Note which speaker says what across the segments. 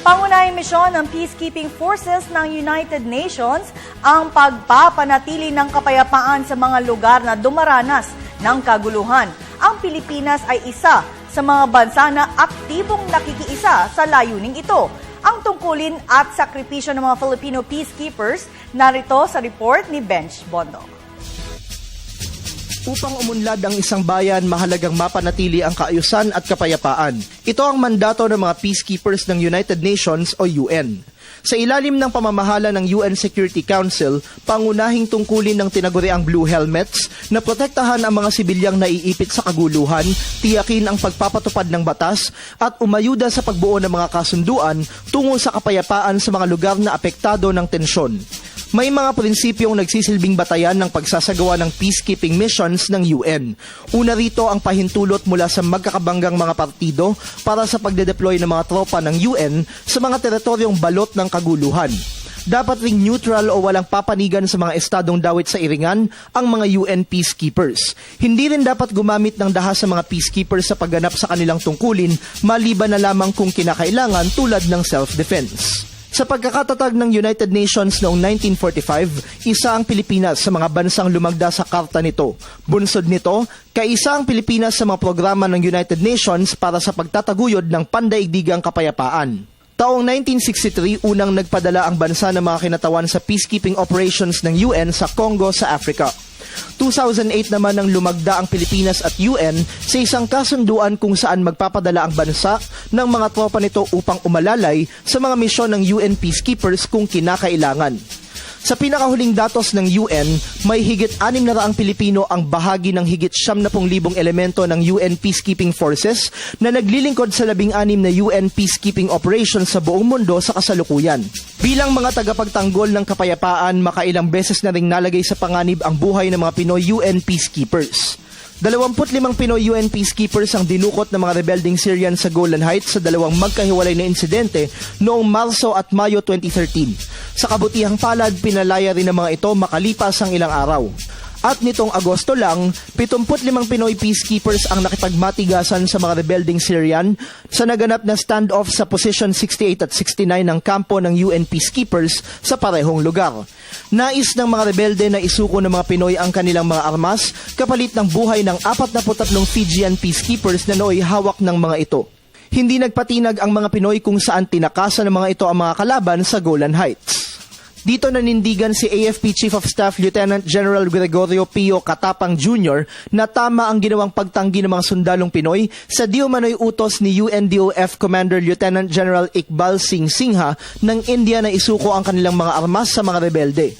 Speaker 1: Pangunahing misyon ng peacekeeping forces ng United Nations ang pagpapanatili ng kapayapaan sa mga lugar na dumaranas ng kaguluhan. Ang Pilipinas ay isa sa mga bansa na aktibong nakikiisa sa layuning ito. Ang tungkulin at sakripisyo ng mga Filipino peacekeepers narito sa report ni Benj Bondo.
Speaker 2: Upang umunlad ang isang bayan, mahalagang mapanatili ang kaayusan at kapayapaan. Ito ang mandato ng mga peacekeepers ng United Nations o UN. Sa ilalim ng pamamahala ng UN Security Council, pangunahing tungkulin ng tinaguriang Blue Helmets na protektahan ang mga sibilyang naiipit sa kaguluhan, tiyakin ang pagpapatupad ng batas at umayuda sa pagbuo ng mga kasunduan tungo sa kapayapaan sa mga lugar na apektado ng tensyon. May mga prinsipyong nagsisilbing batayan ng pagsasagawa ng peacekeeping missions ng UN. Una rito ang pahintulot mula sa magkakabanggang mga partido para sa pagde-deploy ng mga tropa ng UN sa mga teritoryong balot ng kaguluhan. Dapat ring neutral o walang papanigan sa mga estadong dawit sa iringan ang mga UN peacekeepers. Hindi rin dapat gumamit ng dahas sa mga peacekeepers sa pagganap sa kanilang tungkulin maliban na lamang kung kinakailangan tulad ng self-defense. Sa pagkakatatag ng United Nations noong 1945, isa ang Pilipinas sa mga bansang lumagda sa karta nito. Bunsod nito, kaisa ang Pilipinas sa mga programa ng United Nations para sa pagtataguyod ng pandaigdigang kapayapaan. Taong 1963, unang nagpadala ang bansa ng mga kinatawan sa peacekeeping operations ng UN sa Congo sa Africa. 2008 naman nang lumagda ang Pilipinas at UN sa isang kasunduan kung saan magpapadala ang bansa ng mga tropa nito upang umalalay sa mga misyon ng UN peacekeepers kung kinakailangan. Sa pinakahuling datos ng UN, may higit 600 Pilipino ang bahagi ng higit 70,000 elemento ng UN peacekeeping forces na naglilingkod sa 16 na UN peacekeeping operations sa buong mundo sa kasalukuyan. Bilang mga tagapagtanggol ng kapayapaan, makailang beses na ring nalagay sa panganib ang buhay ng mga Pinoy UN peacekeepers. 25 Pinoy UN peacekeepers ang dinukot ng mga rebelding Syrian sa Golan Heights sa dalawang magkahiwalay na insidente noong Marso at Mayo 2013. Sa kabutihang palad, pinalaya rin ng mga ito makalipas ang ilang araw. At nitong Agosto lang, 75 Pinoy peacekeepers ang nakipagmatigasan sa mga rebelding Syrian sa naganap na standoff sa position 68 at 69 ng kampo ng UN peacekeepers sa parehong lugar. Nais ng mga rebelde na isuko ng mga Pinoy ang kanilang mga armas kapalit ng buhay ng 43 Fijian peacekeepers na nooy hawak ng mga ito. Hindi nagpatinag ang mga Pinoy kung saan tinakasan ng mga ito ang mga kalaban sa Golan Heights. Dito nanindigan si AFP Chief of Staff Lieutenant General Gregorio Pio Katapang Jr. na tama ang ginawang pagtanggi ng mga sundalong Pinoy sa di umano'y utos ni UNDOF Commander Lieutenant General Iqbal Singh Singha ng India na isuko ang kanilang mga armas sa mga rebelde.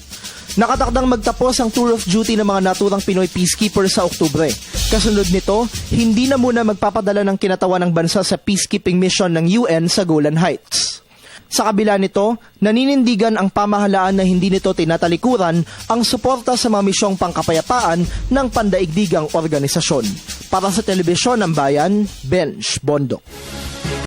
Speaker 2: Nakatakdang magtapos ang tour of duty ng mga naturang Pinoy peacekeepers sa Oktubre. Kasunod nito, hindi na muna magpapadala ng kinatawan ng bansa sa peacekeeping mission ng UN sa Golan Heights. Sa kabila nito, naninindigan ang pamahalaan na hindi nito tinatalikuran ang suporta sa mga misyong pangkapayapaan ng pandaigdigang organisasyon. Para sa Telebisyon ng Bayan, Benj Bondo.